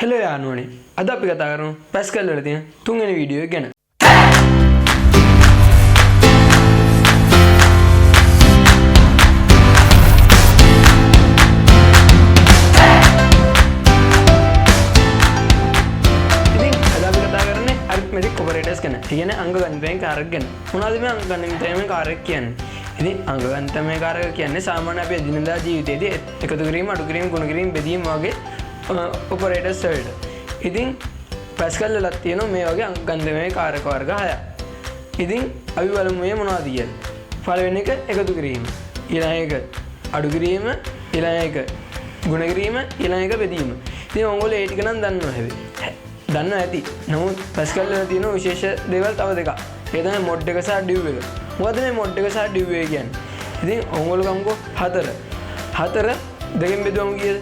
Hello යාළුවනේ අද අපි කතා කරමු පැස්කල් වල තියෙන තුන්වෙනි වීඩියෝ එක ගැන. අරිත්මැටික් ඔපරේටර්ස් ගැන. ඒ කියන්නේ අංක ගණිතයෙන් කාරක ගැන. මොනවද මේ අංක ගණිතයෙන් කාරක කියන්නේ? ඉතින් අංක ගණිතමය කාරක කියන්නේ සාමාන්‍ය අපේ දිනදා ජීවිතයේදී එකතු කිරීම, අඩු කිරීම, ගුණ කිරීම, බෙදීම වගේ ඔපරේටර්ස් වලට. ඉතින් පැස්කල් වල තියෙනවා මේ වගේ අංක ගණිතමය කාරක වර්ග 6ක්. ඉතින් අපි බලමු මේ මොනවද කියලා. පළවෙනි එක එකතු කිරීම. ඊළඟ එක අඩු කිරීම, ඊළඟ එක ගුණ කිරීම, ඊළඟ එක බෙදීම. ඉතින් ඔයගොල්ලෝ ඒ ටික නම් දන්නවා හැබැයි. දන්නවා ඇති. නමුත් පැස්කල් වල තියෙන විශේෂ දේවල් තව දෙකක්. ඒ තමයි මොඩ් එක සහ ඩිව් එක. මොකද මේ මොඩ් එක සහ ඩිව් එක කියන්නේ? ඉතින් ඔයගොල්ලෝ ගමුකෝ 4. 4 දෙකෙන් බෙදුවම කීයද?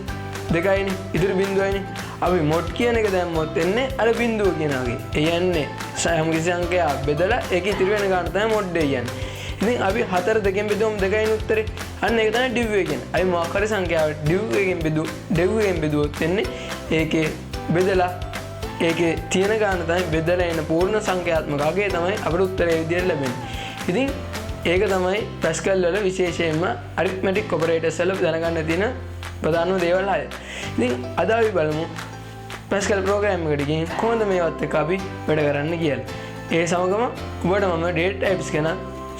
2යිනේ. ඉතුරු බිංදුවයිනේ. අපි මොඩ් කියන එක දැම්මොත් එන්නේ අර බිංදුව කියන වගේ. ඒ කියන්නේ සෑම කිසි අංකයක් බෙදලා ඒක ඉතුරු වෙන ගන්න තමයි මොඩ් එක කියන්නේ. ඉතින් අපි 4 දෙකෙන් බෙදුවම 2යිනේ උත්තරේ. අන්න ඒක තමයි ඩිව් එක කියන්නේ. අපි මොකක් හරි සංඛ්‍යාවක් ඩිව් එකෙන් බෙදුවොත් එන්නේ ඒකේ බෙදලා ඒකේ තියෙන ගාන තමයි බෙදලා එන පූර්ණ සංඛ්‍යාත්මක අගය තමයි අපිට උත්තරේ විදියට ලැබෙන්නේ. ඉතින් ඒක තමයි පැස්කල් වල විශේෂයෙන්ම අරිත්මැටික් ඔපරේටර්ස් වල දැනගන්න තියෙන ප්‍රධානම දේවල් 6. ඉතින් අද අපි බලමු පැස්කල් ප්‍රෝග්‍රෑම් එකට ගිහින් කොහොමද මේවත් එක්ක අපි වැඩ කරන්න කියලා. ඒ සමගම ඔබට මම ඩේටා ටයිප්ස් ගැන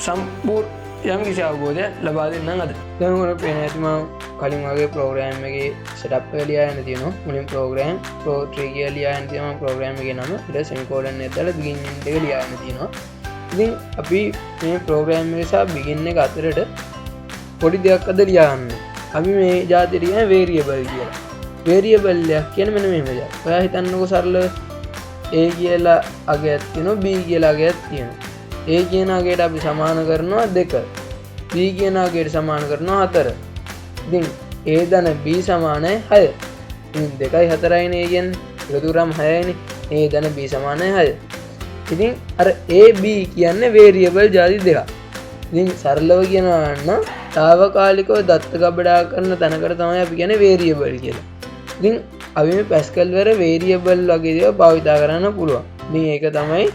සම්පූර්ණ යම් කිසි අවබෝධයක් ලබා දෙන්නම් අද. දැන් ඔයාලට පේන ඇති මම කලින් වගේ ප්‍රෝග්‍රෑම් එකේ සෙටප් එක ලියා යන්න තියෙනවා. මුලින් ප්‍රෝග්‍රෑම් pro 3 කියලා ලියා යන්න තියෙනවා. ප්‍රෝග්‍රෑම් එකේ නම ඊට සෙමිකෝලන් එක දාලා begin එක ලියා යන්න තියෙනවා. ඉතින් අපි මේ ප්‍රෝග්‍රෑම් එක සහ begin එක අතරට පොඩි දෙයක් අද ලියා ගන්න. අපි මේ જાතිය කියන්නේ variable කියලා. variable එකක් කියන්නේ මෙන්න මෙහෙම දෙයක්. ඔයා හිතන්නකෝ සරලව a කියලා අගයක් තියෙනවා b කියලා අගයක් තියෙනවා. a කියන අගයට අපි සමාන කරනවා 2. b කියන අගයට සමාන කරනවා 4. ඉතින් a ධන b සමානයි 6. ඉතින් 2යි 4යිනේ a කියන්නේ. එකතු කරාම 6යිනේ. a ධන b සමානයි 6. ඉතින් අර a b කියන්නේ variable ಜಾති දෙකක්. ඉතින් සරලව කියනවා නම් తాවකාලිකව දත්ත ගබඩා කරන තැනකට තමයි අපි කියන්නේ variable කියලා. ඉතින් අපි මේ පැස්කල් වල variable වගේ දේවල් භාවිතා කරන්න පුළුවන්. ඉතින් ඒක තමයි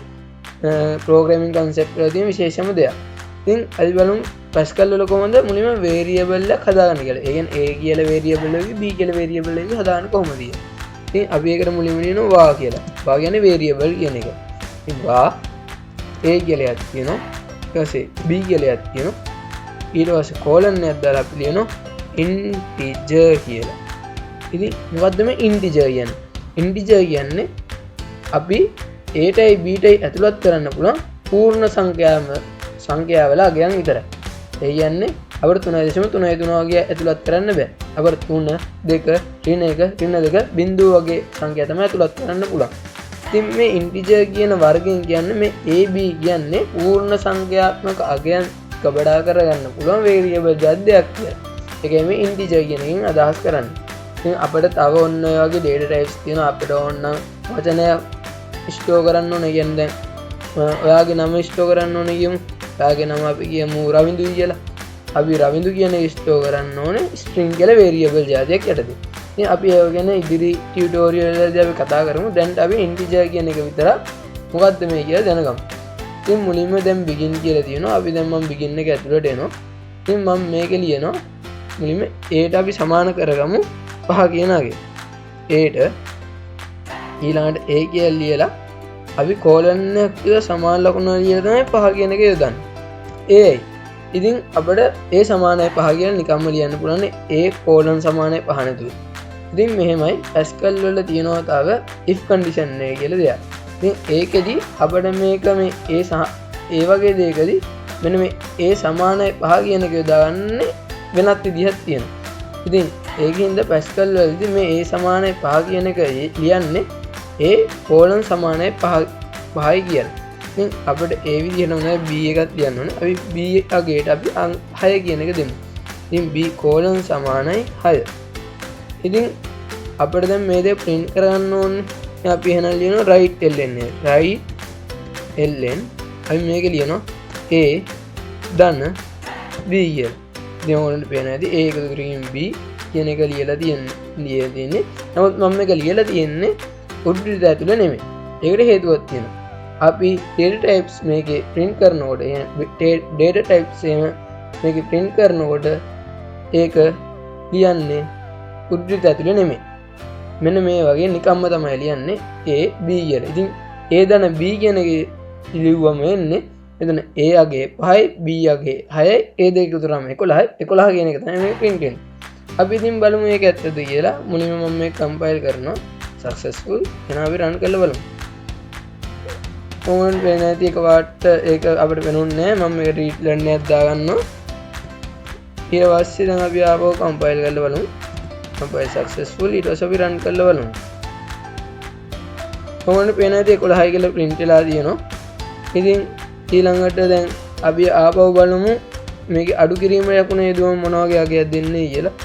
ප්‍රෝග්‍රෑමින් කන්සෙප්ට් වල තියෙන විශේෂම දෙයක්. ඉතින් අපි බලමු පැස්කල් වල කොහොමද මුලින්ම variable එක හදාගන්න කියලා. ඒ කියන්නේ a කියලා variable එකක b කියලා variable එකක හදාගන්න කොහොමද කියලා. ඉතින් අපි ඒකට මුලින්ම ලියනවා වා කියලා. වා කියන්නේ variable කියන එක. ඉතින් වා a කියලා එකක් තියෙනවා. ඊට පස්සේ b කියලා එකක් තියෙනවා. ඊට පස්සේ කෝලන් එකක් දාලා අපි ලියනවා integer කියලා. ඉතින් මොකද්ද මේ integer කියන්නේ? integer කියන්නේ අපි a ටයි b ටයි ඇතුළත් කරන්න පුළුවන් පූර්ණ සංඛ්‍යාවල අගයන් විතරයි. ඒ කියන්නේ අපිට 3.33 වගේ ඇතුළත් කරන්න බෑ. අපිට 3 2 ඍණ 1 ඍණ 2 බිංදුව වගේ සංඛ්‍යා තමයි ඇතුළත් කරන්න පුළුවන්. ඉතින් මේ integer කියන වර්ගයෙන් කියන්නේ මේ a b කියන්නේ පූර්ණ සංඛ්‍යාත්මක අගයන් ගබඩා කරගන්න පුළුවන් variable જાති දෙයක් කියලා. ඒකයි මේ integer කියන එකෙන් අදහස් කරන්නේ. ඉතින් අපිට තව ඔන්න ඔය වගේ data types තියෙනවා. අපිට ඕන නම් වචනයක් ස්ටෝර් කරන්න ඕනේ. කියන්නේ දැන් ඔයාගේ නම ස්ටෝර් කරන්න ඕනේ කියමු. ඔයාගේ නම අපි කියමු රවින්දු කියලා. අපි රවින්දු කියන එක ස්ටෝර් කරන්න ඕනේ string කියලා variable જાතියක් යටතේ. ඉතින් අපි ඒක ගැන ඉදිරි ටියුටෝරියල් වලදී අපි කතා කරමු. දැන් අපි integer කියන එක විතර මොකද්ද මේ කියලා දැනගමු. ඉතින් මුලින්ම දැන් begin කියලා තියෙනවා. අපි දැන් මම begin එක ඇතුළට එනවා. ඉතින් මම මේක ලියනවා. මුලින්ම a ට අපි සමාන කරගමු 5 කියන අගේ. a ට ඊළඟට a කියලා ලියලා අපි කෝලන් එක කියලා සමාන ලකුණ ලියලා තමයි 5 කියන එක යොදන්නේ. ඒයි. ඉතින් අපිට a සමානයි 5 කියලා නිකම්ම ලියන්න පුළුවන් a කෝලන් සමානයි 5 නැතුව. ඉතින් මෙහෙමයි පැස්කල් වල තියෙනවා තව if condition එක කියලා දෙයක්. ඉතින් ඒකෙදි අපිට මේක මේ a සහ a වගේ දෙයකදී මෙන්න මේ a සමානයි 5 කියන එක යොදාගන්නේ වෙනත් විදිහක් තියෙනවා. ඉතින් ඒකින්ද පැස්කල් වලදී මේ a සමානයි 5 කියන එක ලියන්නේ a කෝලන් සමානයි 5යි කියලා. ඉතින් අපිට ඒ විදිහට නෝනේ b එකක් ලියන්න ඕනේ. අපි b අගේට අපි 6 කියන එක දෙමු. ඉතින් b කෝලන් සමානයි 6. ඉතින් අපිට දැන් මේ දේ print කරගන්න ඕනේ. අපි එහෙනම් ලියනවා write ln. write ln අපි මේක ලියනවා a ධන b කියලා. දැන් ඕනට පේන ඇති a එකතු කිරීම b කියන එක ලියලා තියෙන්නේ. නමුත් මම මේක ලියලා තියෙන්නේ උද්දෘත ඇතුළේ නෙමෙයි. ඒකට හේතුවක් තියෙනවා. අපි data types මේකේ print කරනකොට data types එක මේකේ print කරනකොට ඒක ලියන්නේ උද්දෘත ඇතුළේ නෙමෙයි. මෙන්න මේ වගේ නිකම්ම තමයි ලියන්නේ A B කියලා. ඉතින් A දන B කියන එකේ ලිව්වම එන්නේ එතන A අගේ 5යි B අගේ 6යි A දෙක එකතු කරාම 11යි 11 කියන එක තමයි මේ print වෙන්නේ. අපි ඉතින් බලමු මේක ඇත්තද කියලා. මුලින්ම මම මේක compile කරනවා. successful. එහෙනම් අපි run කරලා බලමු. කොහොමද වෙන්නේ නැති එක වාට ඒක අපිට වෙනුන්නේ නැහැ. මම මේක read learn එකක් දාගන්නවා. ඊට පස්සේ දැන් අපි ආපහු compile කරලා බලමු. compile successful. ඊට පස්සේ අපි run කරලා බලමු. කොහොමද වෙන්නේ නැති 11යි කියලා print වෙලා තියෙනවා. ඉතින් ඊළඟට දැන් අපි ආපහු බලමු මේකේ අඩු කිරීම යකුණ හේතුව මොන වගේ අගයක් දෙන්නේ කියලා.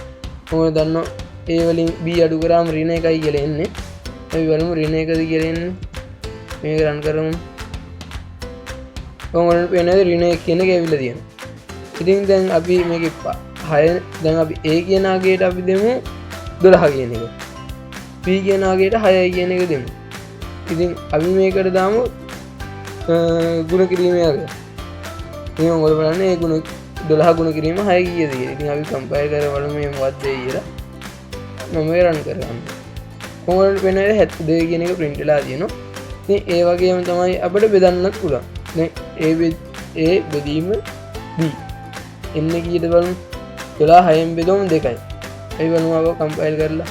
කොහොමද දන්නව A වලින් B අඩු කරාම ඍණ 1යි කියලා එන්නේ. අපි බලමු ඍණ 1ද කියලා එන්නේ. මේක රන් කරමු. කොහොමද වෙන්නේ ඍණ 1 කියන එක ඇවිල්ලා තියෙනවා. ඉතින් දැන් අපි මේකේ 6 දැන් අපි A කියන අගයට අපි දෙමු 12 කියන එක. B කියන අගයට 6යි කියන එක දෙමු. ඉතින් අපි මේකට දාමු ගුණ කිරීමේ අගය. ඉතින් ඔයගොල්ලෝ බලන්න මේ ගුණ 12 ගුණ කිරීම 6 කීයද කියලා. ඉතින් අපි කම්පයිල් කරලා බලමු මේ මොකක්ද කියලා. මම මේ රන් කරගන්න. කොහොමද වෙන්නේ 72 කියන එක print වෙලා තියෙනවා. ඉතින් ඒ වගේම තමයි අපිට බෙදන්නත් පුළුවන්. දැන් A බෙදීම B. එන්නේ කීයද බලමු. 12 6න් බෙදුවම 2යි. ඒ බලමු අපව කම්පයිල් කරලා.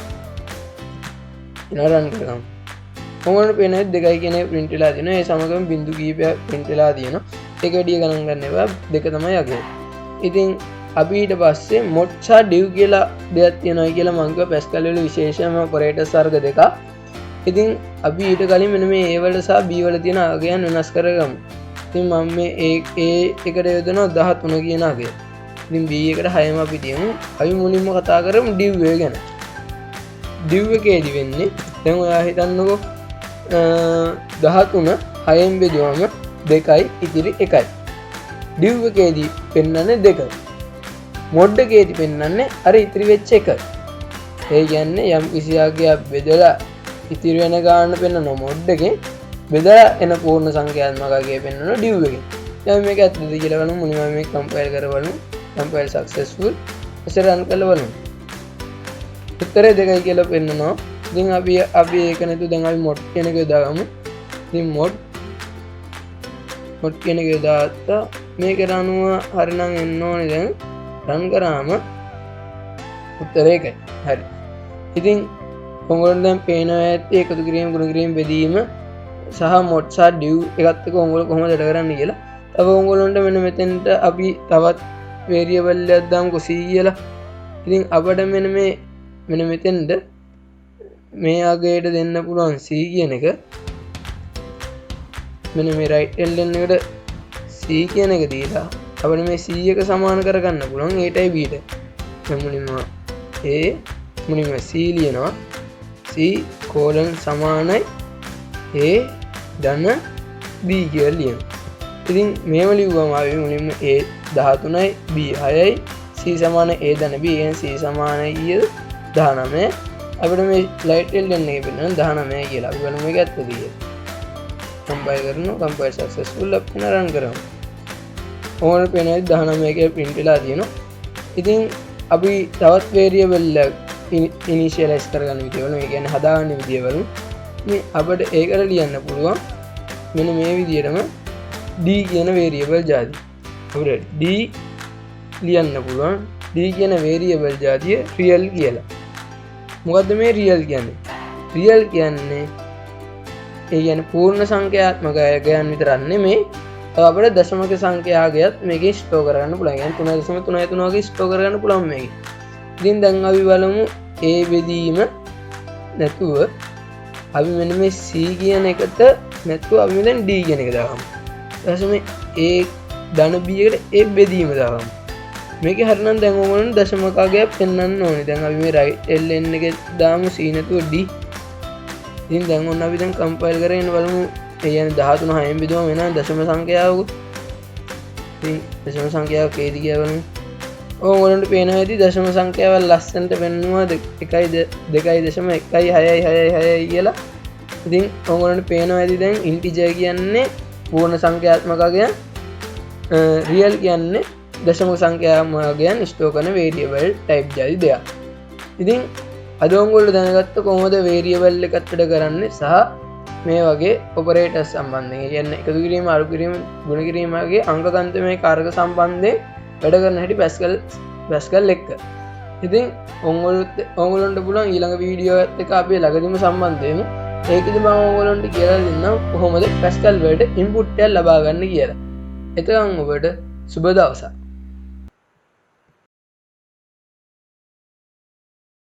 ඊළඟ රන් කරගමු. කොහොමද වෙන්නේ 2යි කියන එක print වෙලා තියෙනවා. ඒ සමගම බිංදු කීපයක් print වෙලා තියෙනවා. ඒක වැඩි ගණන් ගන්න එපා. 2 තමයි අගය. ඉතින් අපි ඊට පස්සේ mod සහ div කියලා දෙයක් තියෙනවා කියලා මම කිව්වා pascal වල විශේෂම ඔපරේටර්ස් වර්ග දෙකක්. ඉතින් අපි ඊට කලින් මෙන්න මේ A වල සහ B වල තියෙන අගයන් වෙනස් කරගමු. ඉතින් මම මේ A එකට යොදනවා 13 කියන අගය. ඉතින් B එකට 6ම අපි තියමු. අපි මුලින්ම කතා කරමු div එක ගැන. div එකේදී වෙන්නේ දැන් ඔයා හිතන්නකෝ 13 6න් බෙදුවම 2යි ඉතිරි 1යි. div එකේදී පෙන්වන්නේ 2. mod එකේදී පෙන්වන්නේ අර ඉතිරි වෙච්ච 1. ඒ කියන්නේ යම් කිසි අගයක් බෙදලා ඉතිරි වෙන ගාන පෙන්වන mod එකේ බෙදලා එන පූර්ණ සංඛ්‍යාත්මක අගය පෙන්වන div එකේ. දැන් මේක ඇත්තද කියලා බලමු. මුලින්ම මේක compile කරවලු. compile successful. ඉතින් run කරලා බලමු. උත්තරේ 2යි කියලා පෙන්වනවා. ඉතින් අපි ඒක නේද දැන් අපි mod කියන එක දාගමු. ඉතින් mod කියන එක දාත්තා මේක රණුව හරිනම් එන්න ඕනේ දැන් රන් කරාම උත්තරේ 1යි. හරි. ඉතින් ඔයගොල්ලෝ දැන් පේනවා ඇත්තේ එකතු කිරීම ගුණ කිරීම බෙදීම සහ mod සහ div එකත් එක්ක ඔයගොල්ලෝ කොහොමද වැඩ කරන්නේ කියලා. තව ඔයගොල්ලන්ට මෙන්න මෙතෙන්ට අපි තවත් variable එකක් දාමුකෝ c කියලා. ඉතින් අපිට මෙන්න මෙතෙන්ට මේ අගයට දෙන්න පුළුවන් c කියන එක. මෙන්න මේ right ln එකට c කියන එක දීලා අපිට මේ c එක සමාන කරගන්න පුළුවන් aටයි bට. දැන් මුලින්ම a මුලින්ම c ලියනවා. c සමානයි a ධන b කියලා ලියනවා. ඉතින් මේව ලිව්වම අපි මුලින්ම a 13යි b 6යි c සමානයි a ධන b කියන්නේ c සමානයි කීයද 19. අපිට මේ right ln එකේ පෙන්නන 19 කියලා. අපි බලමු මේක ඇත්තද කියලා. compile කරනවා. compile successful අපිට run කරමු. ඕන පේනවා 19 එකේ print වෙලා තියෙනවා. ඉතින් අපි තවත් variable එක initialize කරගන්න විදිය වල මේ කියන්නේ හදාගන්න විදිය වල මේ අපිට ඒකට ලියන්න පුළුවන් මෙන්න මේ විදියටම d කියන variable જાතිය. අපිට d ලියන්න පුළුවන්. d කියන variable જાතිය real කියලා. මොකද්ද මේ real කියන්නේ? real කියන්නේ ඒ කියන්නේ පූර්ණ සංඛ්‍යාත්මක අගයන් විතරක් නෙමෙයි අපිට දශමික සංඛ්‍යාගයත් මේකේ ස්ටෝර් කරගන්න පුළුවන්. يعني 3.33 වගේ ස්ටෝර් කරගන්න පුළුවන් මේකේ. ඉතින් දැන් අපි බලමු a බෙදීම නැතුව අපි මෙන්න මේ c කියන එකට නැතුව අපි මෙතන d කියන එක දාගමු. ඊට පස්සේ මේ a ධන b එකට a බෙදීම දාගමු. මේකේ හරිනම් දැන් ඕගොල්ලෝ දශමික අගයක් පෙන්වන්න ඕනේ. දැන් අපි මේ right ln එකේ දාමු c නැතුව d. ඉතින් දැන් ඔන්න අපි දැන් කම්පයිල් කරගෙන බලමු. ඒ කියන්නේ 13 6න් බෙදුවම වෙන දශම සංඛ්‍යාවක. ඉතින් දශම සංඛ්‍යාව කේද කියලා බලමු. ඕගොල්ලන්ට පේනවා ඇති දශම සංඛ්‍යාවල් ලස්සනට පෙන්වුවා 2.1.666 කියලා. ඉතින් ඕගොල්ලන්ට පේනවා ඇති දැන් ඉන්ටිජර් කියන්නේ පූර්ණ සංඛ්‍යාත්මකයන්, රියල් කියන්නේ දශම සංඛ්‍යාත්මකයන් ස්ටෝර් කරන වේරියබල් ටයිප් ජාති දෙයක්. ඉතින් අද ඕගොල්ලෝ දැනගත්ත කොහොමද වේරියබල් එකක් වැඩ කරන්නේ සහ මේ වගේ ඔපරේටර්ස් සම්බන්ධයෙන් කියන්නේ එකතු කිරීම, අඩු කිරීම, ගුණ කිරීම වගේ අංක ගණිතමය කාරක සම්බන්ධයෙන් වැඩ කරන හැටි පැස්කල් එක්ක. ඉතින් ඕගොල්ලන්ට පුළුවන් ඊළඟ වීඩියෝ එකත් එක්ක අපි ළඟදීම සම්බන්ධ වෙමු. ඒකෙදි මම ඕගොල්ලන්ට කියලා දෙන්නම් කොහොමද පැස්කල් වලට ඉන්පුට් එකක් ලබා ගන්න කියලා. එතකන් ඔබට සුබ දවසක්.